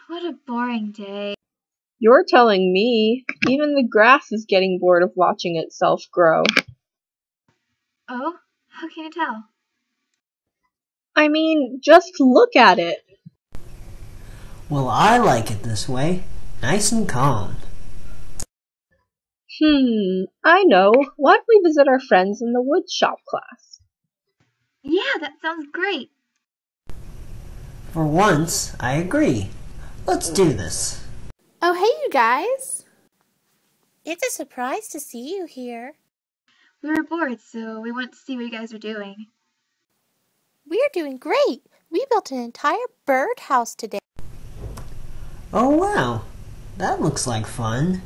What a boring day. You're telling me. Even the grass is getting bored of watching itself grow. Oh? How can you tell? I mean, just look at it. Well, I like it this way. Nice and calm. I know. Why don't we visit our friends in the wood shop class? Yeah, that sounds great. For once, I agree. Let's do this. Oh, hey, you guys. It's a surprise to see you here. We were bored, so we went to see what you guys are doing. We're doing great. We built an entire birdhouse today. Oh, wow. That looks like fun.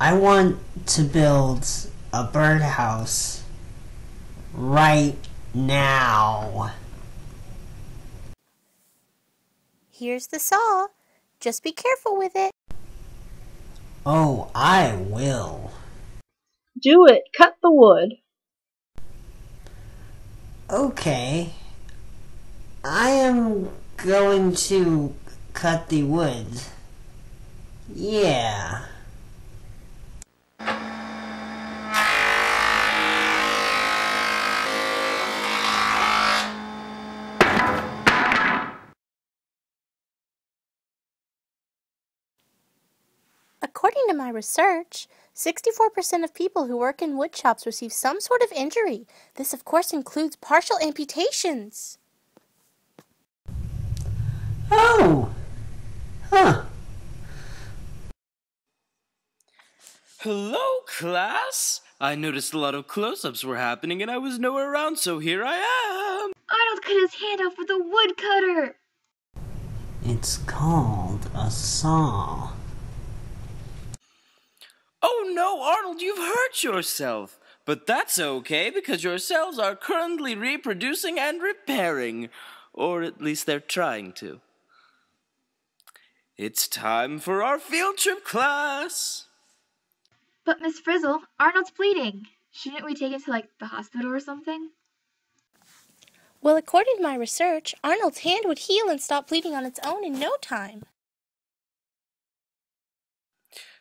I want to build a birdhouse right now. Here's the saw. Just be careful with it. Oh, I will. Do it. Cut the wood. Okay. I am going to cut the wood. Yeah. According to my research, 64% of people who work in wood shops receive some sort of injury. This, of course, includes partial amputations. Oh! Huh. Hello, class! I noticed a lot of close-ups were happening and I was nowhere around, so here I am! Arnold cut his hand off with a woodcutter! It's called a saw. Oh no, Arnold, you've hurt yourself! But that's okay, because your cells are currently reproducing and repairing. Or at least they're trying to. It's time for our field trip, class! But Miss Frizzle, Arnold's bleeding. Shouldn't we take him to, the hospital or something? Well, according to my research, Arnold's hand would heal and stop bleeding on its own in no time.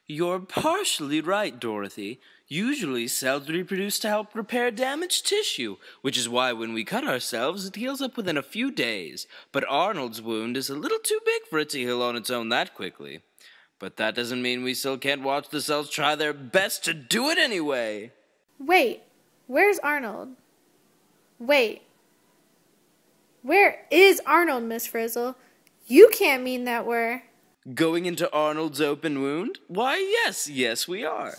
You're partially right, Dorothy. Usually, cells reproduce to help repair damaged tissue, which is why when we cut ourselves, it heals up within a few days. But Arnold's wound is a little too big for it to heal on its own that quickly. But that doesn't mean we still can't watch the cells try their best to do it anyway. Wait, where's Arnold? Wait. Where is Arnold, Miss Frizzle? You can't mean that we're... Going into Arnold's open wound? Why, yes we are.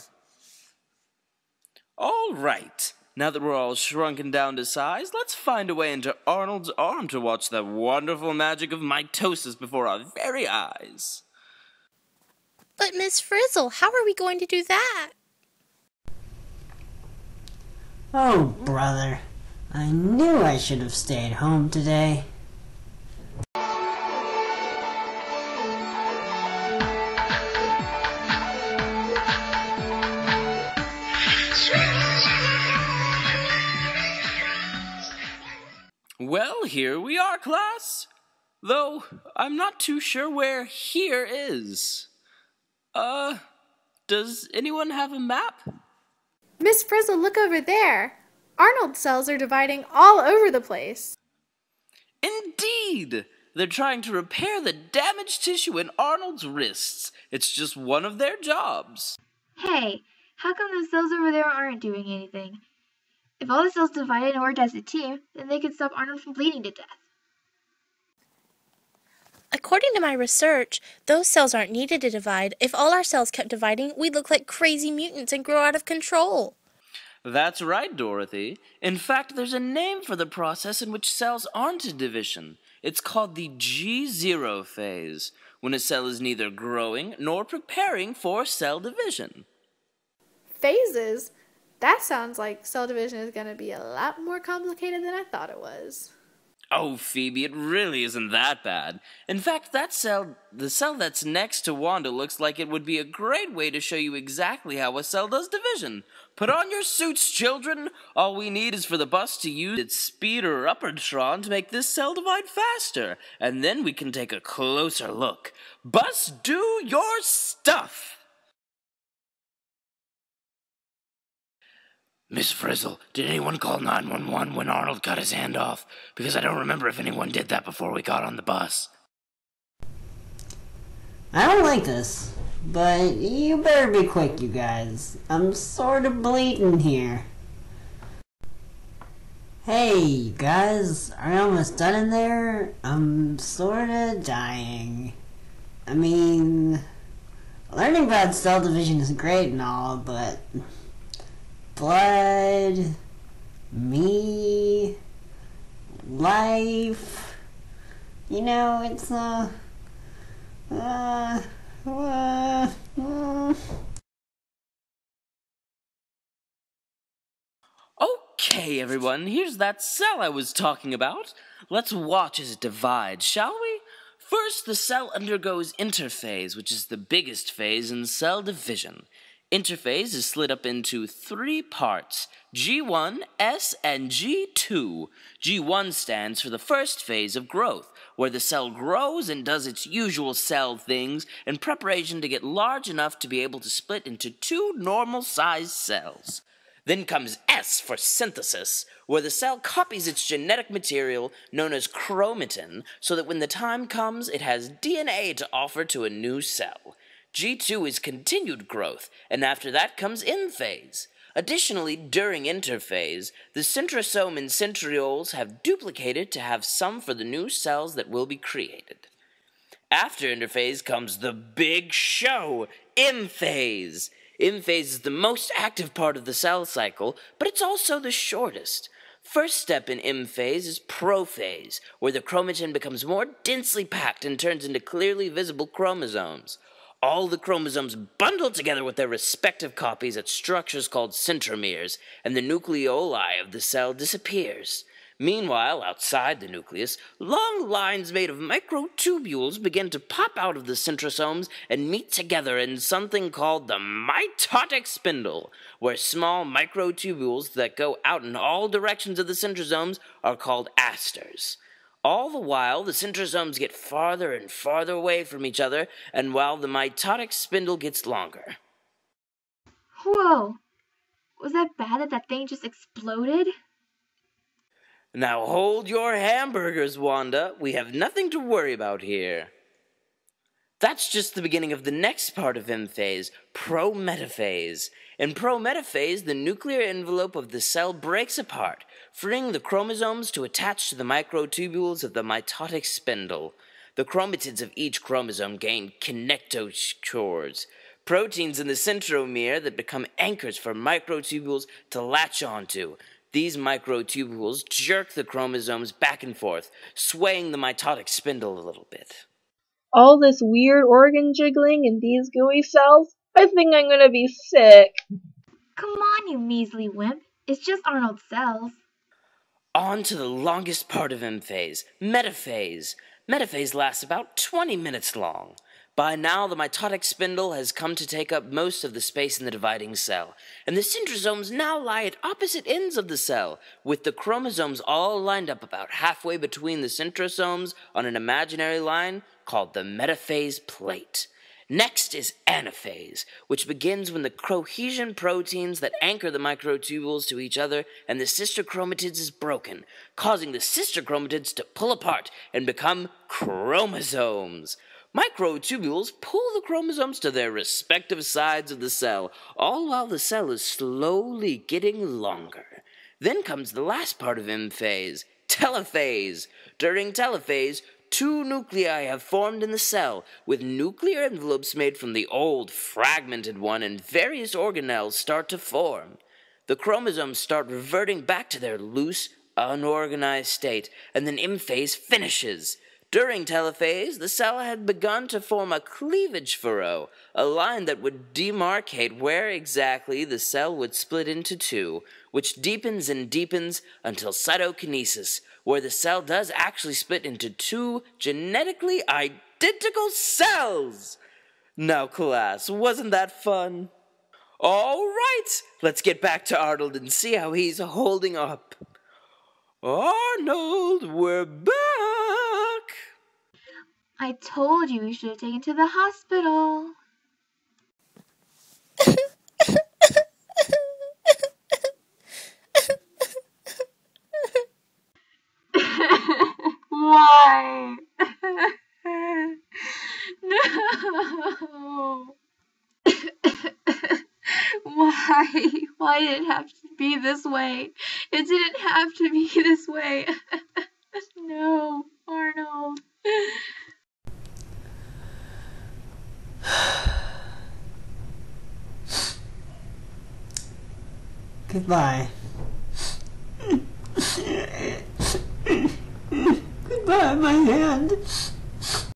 All right. Now that we're all shrunken down to size, let's find a way into Arnold's arm to watch the wonderful magic of mitosis before our very eyes. But Miss Frizzle, how are we going to do that? Oh, brother. I knew I should have stayed home today. Well, here we are, class. Though, I'm not too sure where here is. Does anyone have a map? Miss Frizzle, look over there. Arnold's cells are dividing all over the place. Indeed! They're trying to repair the damaged tissue in Arnold's wrists. It's just one of their jobs. Hey, how come the cells over there aren't doing anything? If all the cells divided and worked as a team, then they could stop Arnold from bleeding to death. According to my research, those cells aren't needed to divide. If all our cells kept dividing, we'd look like crazy mutants and grow out of control. That's right, Dorothy. In fact, there's a name for the process in which cells aren't in division. It's called the G0 phase, when a cell is neither growing nor preparing for cell division. Phases? That sounds like cell division is going to be a lot more complicated than I thought it was. Oh, Phoebe, it really isn't that bad. In fact, the cell that's next to Wanda looks like it would be a great way to show you exactly how a cell does division. Put on your suits, children. All we need is for the bus to use its speed or uppertron to make this cell divide faster, and then we can take a closer look. Bus, do your stuff! Miss Frizzle, did anyone call 911 when Arnold cut his hand off? Because I don't remember if anyone did that before we got on the bus. I don't like this, but you better be quick, you guys. I'm sort of bleeding here. Hey, you guys, are you almost done in there? I'm sort of dying. I mean, learning about cell division is great and all, but blood, me, life, you know, it's, Okay, everyone, here's that cell I was talking about. Let's watch as it divides, shall we? First, the cell undergoes interphase, which is the biggest phase in cell division. Interphase is split up into 3 parts, G1, S, and G2. G1 stands for the first phase of growth, where the cell grows and does its usual cell things in preparation to get large enough to be able to split into 2 normal-sized cells. Then comes S for synthesis, where the cell copies its genetic material, known as chromatin, so that when the time comes, it has DNA to offer to a new cell. G2 is continued growth, and after that comes in-phase. Additionally, during interphase, the centrosome and centrioles have duplicated to have some for the new cells that will be created. After interphase comes the big show, M-phase. M-phase is the most active part of the cell cycle, but it's also the shortest. First step in M-phase is prophase, where the chromatin becomes more densely packed and turns into clearly visible chromosomes. All the chromosomes bundle together with their respective copies at structures called centromeres, and the nucleoli of the cell disappears. Meanwhile, outside the nucleus, long lines made of microtubules begin to pop out of the centrosomes and meet together in something called the mitotic spindle, where small microtubules that go out in all directions of the centrosomes are called asters. All the while, the centrosomes get farther and farther away from each other, and while the mitotic spindle gets longer. Whoa! Was that bad that thing just exploded? Now hold your hamburgers, Wanda. We have nothing to worry about here. That's just the beginning of the next part of M-phase, prometaphase. In prometaphase, the nuclear envelope of the cell breaks apart, freeing the chromosomes to attach to the microtubules of the mitotic spindle. The chromatids of each chromosome gain kinetochores, proteins in the centromere that become anchors for microtubules to latch onto. These microtubules jerk the chromosomes back and forth, swaying the mitotic spindle a little bit. All this weird organ jiggling in these gooey cells? I think I'm gonna be sick. Come on, you measly wimp. It's just Arnold's cells. On to the longest part of M-phase, metaphase. Metaphase lasts about 20 minutes long. By now, the mitotic spindle has come to take up most of the space in the dividing cell, and the centrosomes now lie at opposite ends of the cell, with the chromosomes all lined up about halfway between the centrosomes on an imaginary line called the metaphase plate. Next is anaphase, which begins when the cohesion proteins that anchor the microtubules to each other and the sister chromatids is broken, causing the sister chromatids to pull apart and become chromosomes. Microtubules pull the chromosomes to their respective sides of the cell, all while the cell is slowly getting longer. Then comes the last part of M-phase, telophase. During telophase, 2 nuclei have formed in the cell, with nuclear envelopes made from the old, fragmented one, and various organelles start to form. The chromosomes start reverting back to their loose, unorganized state, and then M-phase finishes. During telophase, the cell had begun to form a cleavage furrow, a line that would demarcate where exactly the cell would split into two, which deepens and deepens until cytokinesis, where the cell does actually split into two genetically identical cells. Now, class, wasn't that fun? All right, let's get back to Arnold and see how he's holding up. Arnold, we're back! I told you we should have taken to the hospital. Why? No. Why? Why did it have to be this way? It didn't have to be this way. No, Arnold. Goodbye. Goodbye, my hand.